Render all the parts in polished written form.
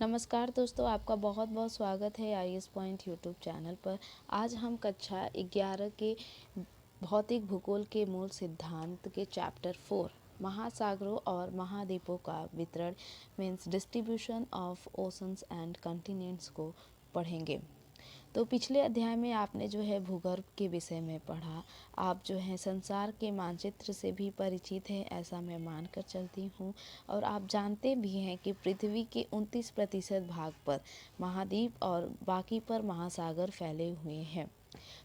नमस्कार दोस्तों, आपका बहुत बहुत स्वागत है आईएएस पॉइंट यूट्यूब चैनल पर। आज हम कक्षा 11 के भौतिक भूगोल के मूल सिद्धांत के चैप्टर 4 महासागरों और महाद्वीपों का वितरण means distribution of oceans and continents को पढ़ेंगे। तो पिछले अध्याय में आपने जो है भूगर्भ के विषय में पढ़ा। आप जो है संसार के मानचित्र से भी परिचित हैं, ऐसा मैं मान कर चलती हूँ। और आप जानते भी हैं कि पृथ्वी के 29% भाग पर महाद्वीप और बाकी पर महासागर फैले हुए हैं।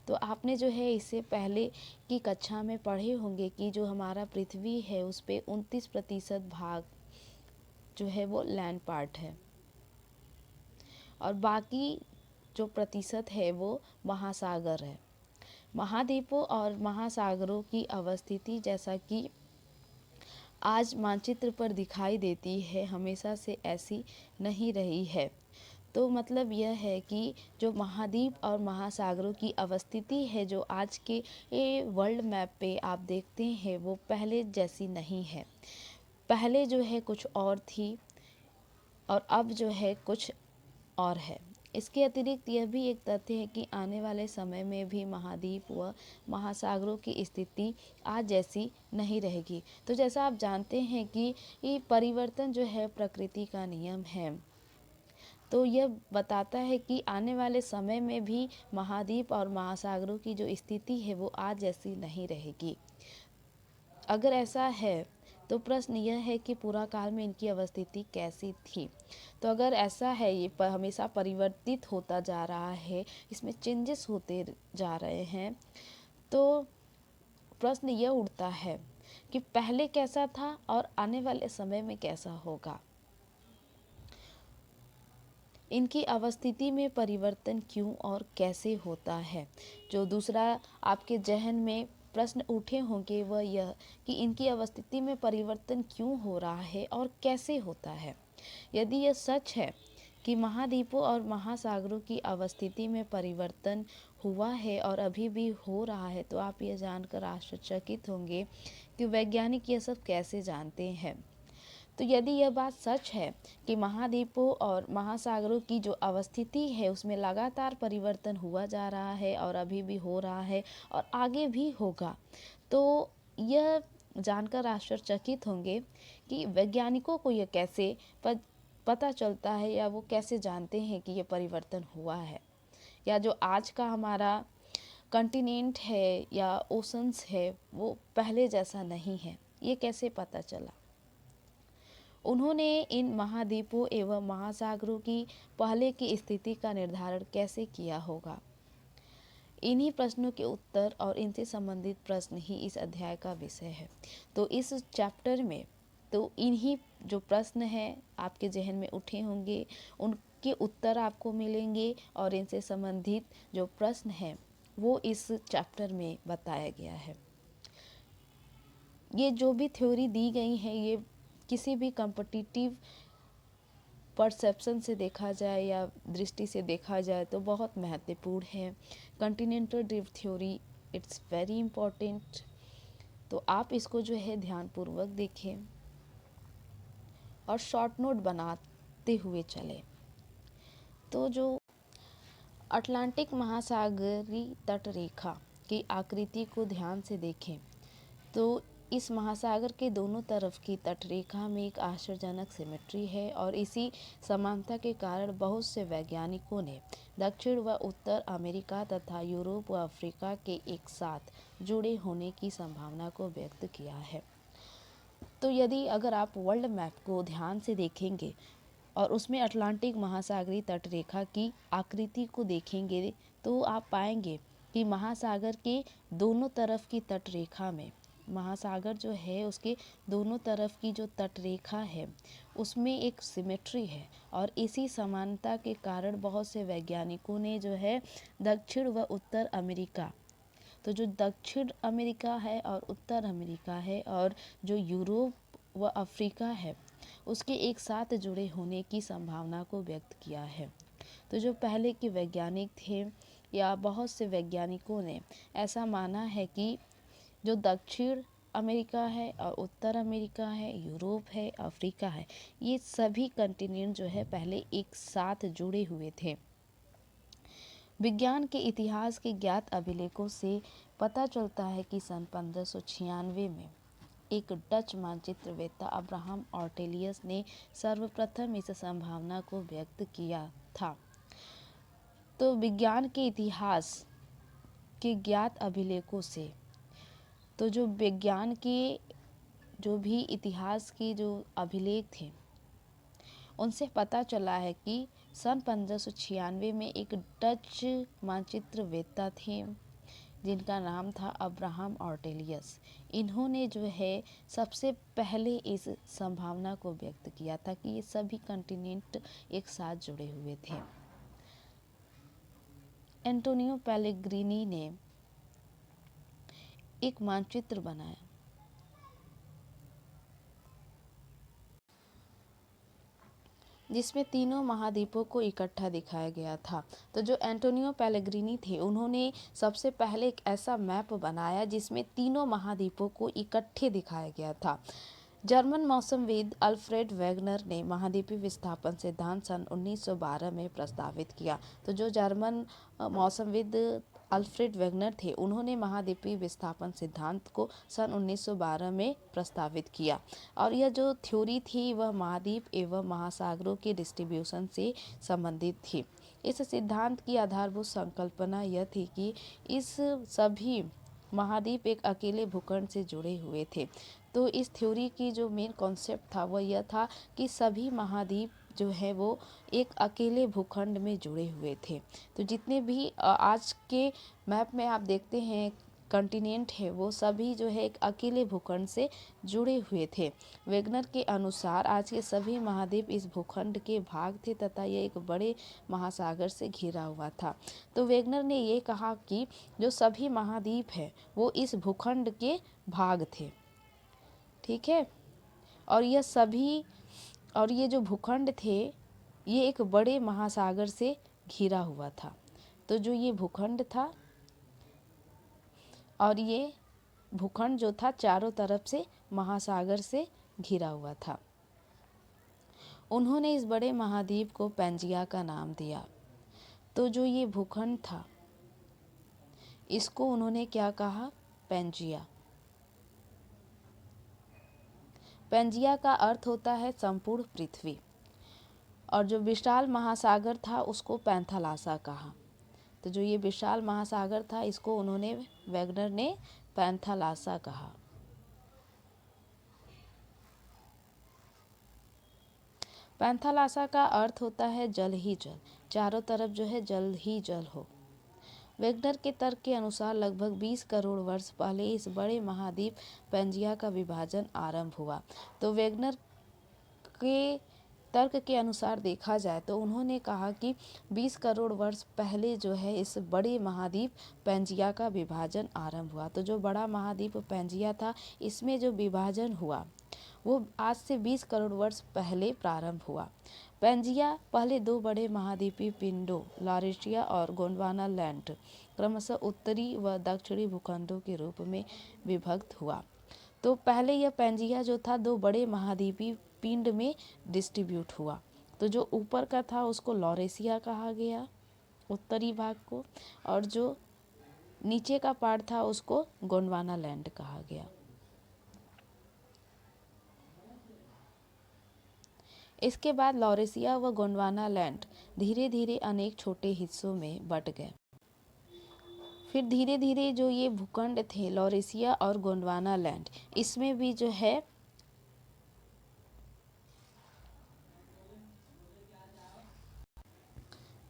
तो आपने जो है इससे पहले की कक्षा में पढ़े होंगे कि जो हमारा पृथ्वी है उस पे 29% भाग जो है वो लैंड पार्ट है और बाकी जो प्रतिशत है वो महासागर है। महाद्वीपों और महासागरों की अवस्थिति जैसा कि आज मानचित्र पर दिखाई देती है, हमेशा से ऐसी नहीं रही है। तो मतलब यह है कि जो महाद्वीप और महासागरों की अवस्थिति है जो आज के वर्ल्ड मैप पे आप देखते हैं वो पहले जैसी नहीं है। पहले जो है कुछ और थी और अब जो है कुछ और है। इसके अतिरिक्त यह भी एक तथ्य है कि आने वाले समय में भी महाद्वीप व महासागरों की स्थिति आज जैसी नहीं रहेगी। तो जैसा आप जानते हैं कि ये परिवर्तन जो है प्रकृति का नियम है, तो यह बताता है कि आने वाले समय में भी महाद्वीप और महासागरों की जो स्थिति है वो आज जैसी नहीं रहेगी। अगर ऐसा है तो प्रश्न यह है कि पूरा काल में इनकी अवस्थिति कैसी थी। तो अगर ऐसा है, ये हमेशा परिवर्तित होता जा रहा है, इसमें चेंजेस होते जा रहे हैं, तो प्रश्न यह उठता है कि पहले कैसा था और आने वाले समय में कैसा होगा। इनकी अवस्थिति में परिवर्तन क्यों और कैसे होता है। जो दूसरा आपके जहन में प्रश्न उठे होंगे वह यह कि इनकी अवस्थिति में परिवर्तन क्यों हो रहा है और कैसे होता है। यदि यह सच है कि महाद्वीपों और महासागरों की अवस्थिति में परिवर्तन हुआ है और अभी भी हो रहा है, तो आप यह जानकर आश्चर्यचकित होंगे कि वैज्ञानिक यह सब कैसे जानते हैं। तो यदि यह बात सच है कि महाद्वीपों और महासागरों की जो अवस्थिति है उसमें लगातार परिवर्तन हुआ जा रहा है और अभी भी हो रहा है और आगे भी होगा, तो यह जानकर आश्चर्यचकित होंगे कि वैज्ञानिकों को यह कैसे पता चलता है या वो कैसे जानते हैं कि ये परिवर्तन हुआ है, या जो आज का हमारा कॉन्टिनेंट है या ओशंस है वो पहले जैसा नहीं है, ये कैसे पता चला। उन्होंने इन महाद्वीपों एवं महासागरों की पहले की स्थिति का निर्धारण कैसे किया होगा। इन्हीं प्रश्नों के उत्तर और इनसे संबंधित प्रश्न ही इस अध्याय का विषय है। तो इस चैप्टर में तो इन्हीं जो प्रश्न हैं आपके जहन में उठे होंगे उनके उत्तर आपको मिलेंगे और इनसे संबंधित जो प्रश्न हैं वो इस चैप्टर में बताया गया है। ये जो भी थ्योरी दी गई है ये किसी भी कॉम्पिटिटिव परसेप्शन से देखा जाए या दृष्टि से देखा जाए तो बहुत महत्वपूर्ण है। Continental drift theory it's very important. तो आप इसको जो है ध्यानपूर्वक देखें और शॉर्ट नोट बनाते हुए चलें। तो जो अटलांटिक महासागरीय तट रेखा की आकृति को ध्यान से देखें तो इस महासागर के दोनों तरफ की तटरेखा में एक आश्चर्यजनक सिमेट्री है और इसी समानता के कारण बहुत से वैज्ञानिकों ने दक्षिण व उत्तर अमेरिका तथा यूरोप व अफ्रीका के एक साथ जुड़े होने की संभावना को व्यक्त किया है। तो यदि अगर आप वर्ल्ड मैप को ध्यान से देखेंगे और उसमें अटलांटिक महासागरीय तटरेखा की आकृति को देखेंगे तो आप पाएंगे कि महासागर के दोनों तरफ की तटरेखा में महासागर जो है उसके दोनों तरफ की जो तटरेखा है उसमें एक सिमेट्री है और इसी समानता के कारण बहुत से वैज्ञानिकों ने जो है दक्षिण व उत्तर अमेरिका, तो जो दक्षिण अमेरिका है और उत्तर अमेरिका है और जो यूरोप व अफ्रीका है उसके एक साथ जुड़े होने की संभावना को व्यक्त किया है। तो जो पहले के वैज्ञानिक थे या बहुत से वैज्ञानिकों ने ऐसा माना है कि जो दक्षिण अमेरिका है और उत्तर अमेरिका है, यूरोप है, अफ्रीका है, ये सभी कंटिनेंट जो है पहले एक साथ जुड़े हुए थे। विज्ञान के इतिहास के ज्ञात अभिलेखों से पता चलता है कि सन 1596 में एक डच मानचित्रवेत्ता अब्राहम ऑर्टेलियस ने सर्वप्रथम इस संभावना को व्यक्त किया था। तो विज्ञान के इतिहास के ज्ञात अभिलेखों से, तो जो विज्ञान के जो भी इतिहास के जो अभिलेख थे उनसे पता चला है कि सन 1596 में एक डच मानचित्रवेत्ता थे जिनका नाम था अब्राहम ऑर्टेलियस। इन्होंने जो है सबसे पहले इस संभावना को व्यक्त किया था कि ये सभी कॉन्टिनेंट एक साथ जुड़े हुए थे। एंटोनियो पेलेग्रिनी ने एक मानचित्र बनाया जिसमें तीनों महाद्वीपों को इकट्ठा दिखाया गया था। तो जो एंटोनियो पेलेग्रिनी थे उन्होंने सबसे पहले एक ऐसा मैप बनाया जिसमें तीनों महाद्वीपों को इकट्ठे दिखाया गया था। जर्मन मौसमविद अल्फ्रेड वेगनर ने महाद्वीपीय विस्थापन सिद्धांत सन 1912 में प्रस्तावित किया। तो जो जर्मन मौसमविद अल्फ्रेड वेगनर थे उन्होंने महाद्वीपीय विस्थापन सिद्धांत को सन 1912 में प्रस्तावित किया और यह जो थ्योरी थी वह महाद्वीप एवं महासागरों के डिस्ट्रीब्यूशन से संबंधित थी। इस सिद्धांत की आधारभूत संकल्पना यह थी कि इस सभी महाद्वीप एक अकेले भूखंड से जुड़े हुए थे। तो इस थ्योरी की जो मेन कॉन्सेप्ट था वह यह था कि सभी महाद्वीप जो है वो एक अकेले भूखंड में जुड़े हुए थे। तो जितने भी आज के मैप में आप देखते हैं कॉन्टिनेंट है वो सभी जो है एक अकेले भूखंड से जुड़े हुए थे। वेगनर के अनुसार आज के सभी महाद्वीप इस भूखंड के भाग थे तथा यह एक बड़े महासागर से घिरा हुआ था। तो वेगनर ने ये कहा कि जो सभी महाद्वीप है वो इस भूखंड के भाग थे, ठीक है, और ये जो भूखंड थे ये एक बड़े महासागर से घिरा हुआ था। तो जो ये भूखंड था और ये भूखंड जो था चारों तरफ से महासागर से घिरा हुआ था। उन्होंने इस बड़े महाद्वीप को पैंजिया का नाम दिया। तो जो ये भूखंड था इसको उन्होंने क्या कहा? पैंजिया। पैंजिया का अर्थ होता है संपूर्ण पृथ्वी और जो विशाल महासागर था उसको पैंथालासा कहा। तो जो ये विशाल महासागर था इसको उन्होंने वेगनर ने पैंथालासा कहा। पैंथालासा का अर्थ होता है जल ही जल, चारों तरफ जो है जल ही जल हो। वेगनर के तर्क के अनुसार लगभग 20 करोड़ वर्ष पहले इस बड़े महाद्वीप पैंजिया का विभाजन आरंभ हुआ। तो वेगनर के तर्क के अनुसार देखा जाए तो उन्होंने कहा कि 20 करोड़ वर्ष पहले जो है इस बड़े महाद्वीप पैंजिया का विभाजन आरंभ हुआ। तो जो बड़ा महाद्वीप पैंजिया था इसमें जो विभाजन हुआ वो आज से 20 करोड़ वर्ष पहले प्रारंभ हुआ। पैंजिया पहले दो बड़े महाद्वीपीय पिंडों लॉरेशिया और गोंडवाना लैंड क्रमशः उत्तरी व दक्षिणी भूखंडों के रूप में विभक्त हुआ। तो पहले यह पैंजिया जो था दो बड़े महाद्वीपीय पिंड में डिस्ट्रीब्यूट हुआ। तो जो ऊपर का था उसको लॉरेशिया कहा गया उत्तरी भाग को, और जो नीचे का पार्ट था उसको गोंडवाना लैंड कहा गया। इसके बाद लॉरेशिया व गोंडवाना लैंड धीरे धीरे अनेक छोटे हिस्सों में बट गए। फिर धीरे धीरे जो ये भूखंड थे लॉरेशिया और गोंडवाना लैंड इसमें भी जो है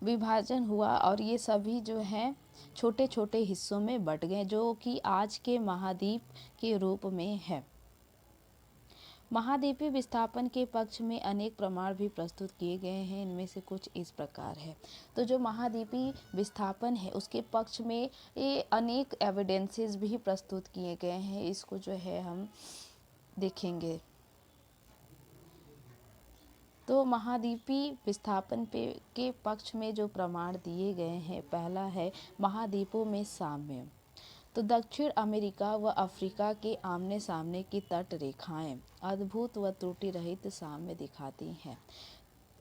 विभाजन हुआ और ये सभी जो हैं छोटे छोटे हिस्सों में बट गए जो कि आज के महाद्वीप के रूप में है। महाद्वीपीय विस्थापन के पक्ष में अनेक प्रमाण भी प्रस्तुत किए गए हैं। इनमें से कुछ इस प्रकार है। तो जो महाद्वीपीय विस्थापन है उसके पक्ष में ये अनेक एविडेंसेस भी प्रस्तुत किए गए हैं। इसको जो है हम देखेंगे। तो महाद्वीपीय विस्थापन के पक्ष में जो प्रमाण दिए गए हैं, पहला है महाद्वीपों में साम्य। तो दक्षिण अमेरिका व अफ्रीका के आमने सामने की तट रेखाएं अद्भुत व त्रुटि रहित साम्य दिखाती हैं।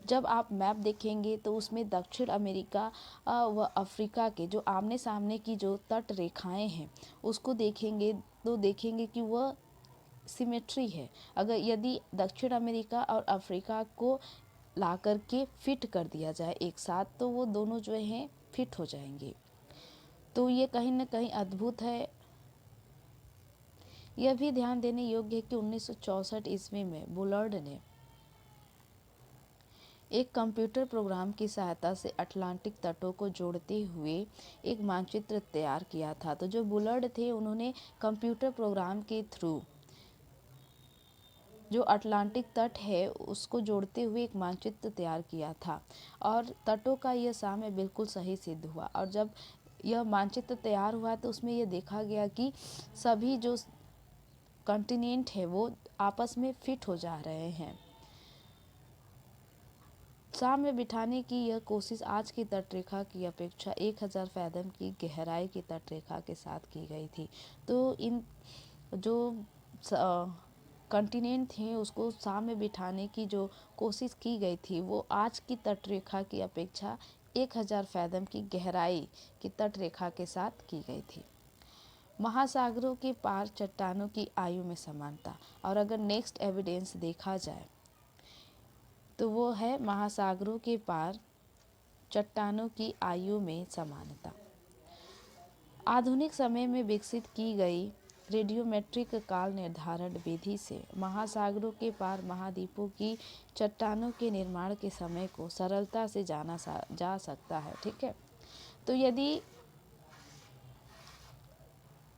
जब आप मैप देखेंगे तो उसमें दक्षिण अमेरिका व अफ्रीका के जो आमने सामने की जो तट रेखाएं हैं उसको देखेंगे तो देखेंगे कि वह सिमेट्री है। अगर यदि दक्षिण अमेरिका और अफ्रीका को ला कर के फिट कर दिया जाए एक साथ तो वो दोनों जो हैं फिट हो जाएंगे। तो ये कहीं ना कहीं अद्भुत है। यह भी ध्यान देने योग्य है कि 1964 ईस्वी में बुलर्ड ने एक कंप्यूटर प्रोग्राम की सहायता से अटलांटिक तटों को जोड़ते हुए एक मानचित्र तैयार किया था। तो जो बुलर्ड थे उन्होंने कंप्यूटर प्रोग्राम के थ्रू जो अटलांटिक तट है उसको जोड़ते हुए एक मानचित्र तैयार किया था और तटों का यह साम्य बिल्कुल सही सिद्ध हुआ। और जब यह मानचित्र तैयार हुआ तो उसमें यह देखा गया कि सभी जो कॉन्टिनेंट है वो आपस में फिट हो जा रहे हैं। साम्य बिठाने की यह कोशिश आज की तटरेखा की अपेक्षा 1000 फैदम की गहराई की तटरेखा के साथ की गई थी। तो इन जो कॉन्टिनेंट थे उसको साम्य बिठाने की जो कोशिश की गई थी वो आज की तटरेखा की अपेक्षा 1000 फैदम की गहराई की तटरेखा के साथ की गई थी। महासागरों के पार चट्टानों की आयु में समानता। और अगर नेक्स्ट एविडेंस देखा जाए तो वो है महासागरों के पार चट्टानों की आयु में समानता। आधुनिक समय में विकसित की गई रेडियोमेट्रिक काल निर्धारण विधि से महासागरों के पार महाद्वीपों की चट्टानों के निर्माण के समय को सरलता से जाना जा सकता है। ठीक है, तो यदि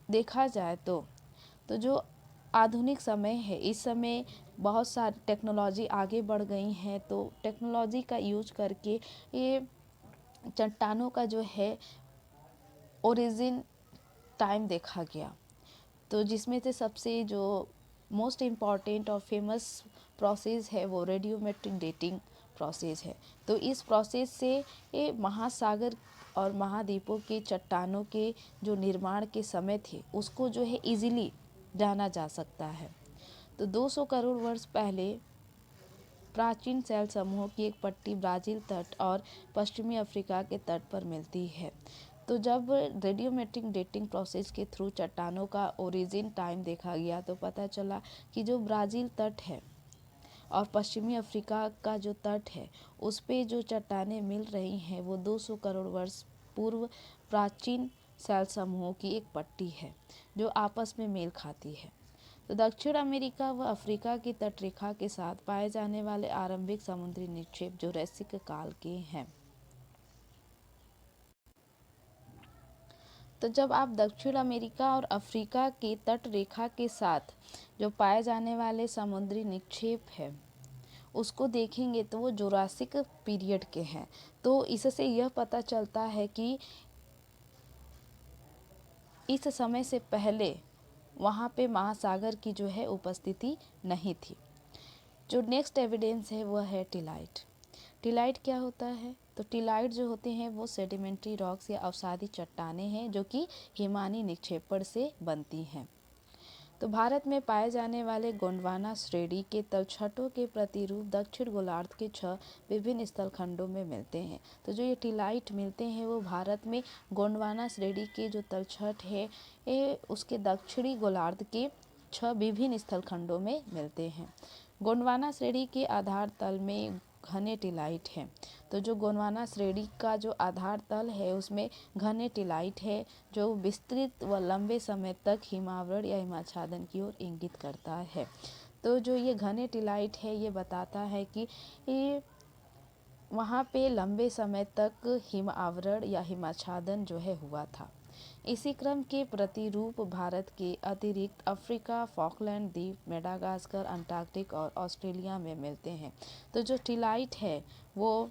देखा जाए तो जो आधुनिक समय है इस समय बहुत सारी टेक्नोलॉजी आगे बढ़ गई हैं। तो टेक्नोलॉजी का यूज करके ये चट्टानों का जो है ओरिजिन टाइम देखा गया। तो जिसमें से सबसे जो मोस्ट इम्पॉर्टेंट और फेमस प्रोसेस है वो रेडियोमेट्रिक डेटिंग प्रोसेस है। तो इस प्रोसेस से ये महासागर और महाद्वीपों के चट्टानों के जो निर्माण के समय थे उसको जो है इजीली जाना जा सकता है। तो 200 करोड़ वर्ष पहले प्राचीन सेल समूहों की एक पट्टी ब्राज़ील तट और पश्चिमी अफ्रीका के तट पर मिलती है। तो जब रेडियोमेट्रिक डेटिंग प्रोसेस के थ्रू चट्टानों का ओरिजिन टाइम देखा गया तो पता चला कि जो ब्राज़ील तट है और पश्चिमी अफ्रीका का जो तट है उस पे जो चट्टानें मिल रही हैं वो 200 करोड़ वर्ष पूर्व प्राचीन सेल समूहों की एक पट्टी है जो आपस में मेल खाती है। तो दक्षिण अमेरिका व अफ्रीका की तटरेखा के साथ पाए जाने वाले आरंभिक समुद्री निक्षेप जुरैसिक काल के हैं। तो जब आप दक्षिण अमेरिका और अफ्रीका की तट रेखा के साथ जो पाए जाने वाले समुद्री निक्षेप है उसको देखेंगे तो वो जुरासिक पीरियड के हैं। तो इससे यह पता चलता है कि इस समय से पहले वहाँ पे महासागर की जो है उपस्थिति नहीं थी। जो नेक्स्ट एविडेंस है वह है टिलाइट। टिलाइट क्या होता है? तो टिलाइट जो होते हैं वो सेडिमेंट्री रॉक्स या अवसादी चट्टानें हैं जो कि हिमानी निक्षेपण से बनती हैं। तो भारत में पाए जाने वाले गोंडवाना श्रेणी के तलछटों के प्रतिरूप दक्षिण गोलार्ध के 6 विभिन्न स्थलखंडों में मिलते हैं। तो जो ये टिलाइट मिलते हैं वो भारत में गोंडवाना श्रेणी के जो तलछट है ये उसके दक्षिणी गोलार्ध के 6 विभिन्न स्थलखंडों में मिलते हैं। गोंडवाना श्रेणी के आधार तल में घने टिलाइट हैं। तो जो गोंडवाना श्रेणी का जो आधार तल है उसमें घने टिलाइट है जो विस्तृत व लंबे समय तक हिमावरण या हिमाच्छादन की ओर इंगित करता है। तो जो ये घने टिलाइट है ये बताता है कि ये वहाँ पे लंबे समय तक हिम आवरण या हिमाच्छादन जो है हुआ था। इसी क्रम के प्रतिरूप भारत के अतिरिक्त अफ्रीका, फॉकलैंड द्वीप, मेडागास्कर, अंटार्कटिक और ऑस्ट्रेलिया में मिलते हैं। तो जो टिलाइट है वो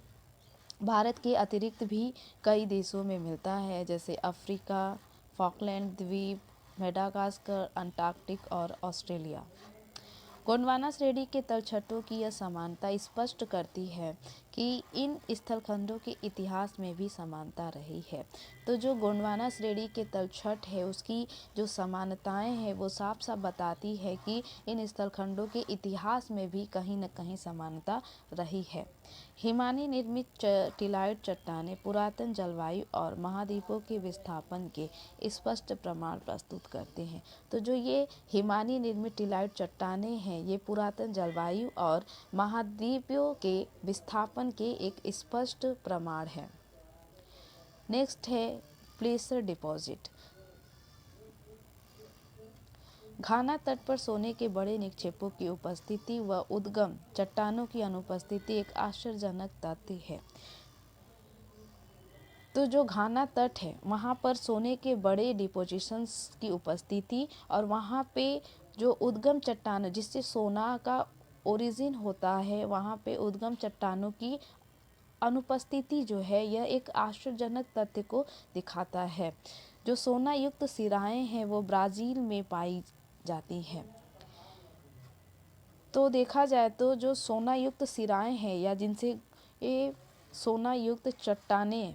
भारत के अतिरिक्त भी कई देशों में मिलता है जैसे अफ्रीका, फॉकलैंड द्वीप, मेडागास्कर, अंटार्कटिक और ऑस्ट्रेलिया। गोंडवाना श्रेणी के तलछटों की यह समानता स्पष्ट करती है कि इन स्थलखंडों के इतिहास में भी समानता रही है। तो जो गोंडवाना श्रेणी के तलछट है उसकी जो समानताएं हैं वो साफ साफ बताती है कि इन स्थलखंडों के इतिहास में भी कहीं न कहीं समानता रही है। हिमानी निर्मित टिलाइट चट्टानें पुरातन जलवायु और महाद्वीपों के विस्थापन के स्पष्ट प्रमाण प्रस्तुत करते हैं। तो जो ये हिमानी निर्मित टिलाइट चट्टानें हैं ये पुरातन जलवायु और महाद्वीपों के विस्थापन के एक स्पष्ट प्रमाण है। नेक्स्ट है प्लेसर डिपॉजिट। घाना तट पर सोने के बड़े निक्षेपों की उपस्थिति व उद्गम चट्टानों की अनुपस्थिति एक आश्चर्यजनक तथ्य है। तो जो घाना तट है वहाँ पर सोने के बड़े डिपोजिशंस की उपस्थिति और वहाँ पे जो उद्गम चट्टान जिससे सोना का ओरिजिन होता है वहाँ पे उद्गम चट्टानों की अनुपस्थिति जो है यह एक आश्चर्यजनक तथ्य को दिखाता है। जो सोना युक्त सिराएं हैं वो ब्राज़ील में पाई जाती हैं। तो देखा जाए तो जो सोना युक्त सिराएं हैं या जिनसे ये सोना युक्त चट्टानें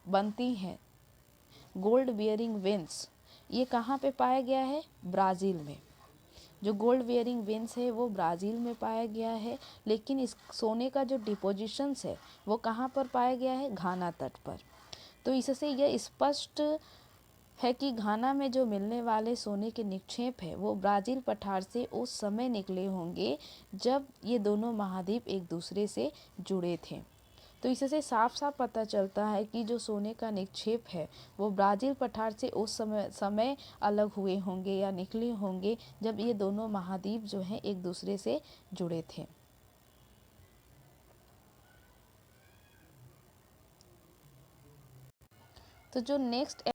बनती हैं, गोल्ड बियरिंग वेन्स, ये कहाँ पे पाया गया है? ब्राज़ील में। जो गोल्ड बियरिंग वेन्स है वो ब्राज़ील में पाया गया है, लेकिन इस सोने का जो डिपोजिशंस है वो कहाँ पर पाया गया है? घाना तट पर। तो इससे यह स्पष्ट है कि घाना में जो मिलने वाले सोने के निक्षेप है वो ब्राज़ील पठार से उस समय निकले होंगे जब ये दोनों महाद्वीप एक दूसरे से जुड़े थे। तो इससे साफ साफ पता चलता है कि जो सोने का निक्षेप है वो ब्राज़ील पठार से उस समय अलग हुए होंगे या निकले होंगे जब ये दोनों महाद्वीप जो हैं एक दूसरे से जुड़े थे। तो जो नेक्स्ट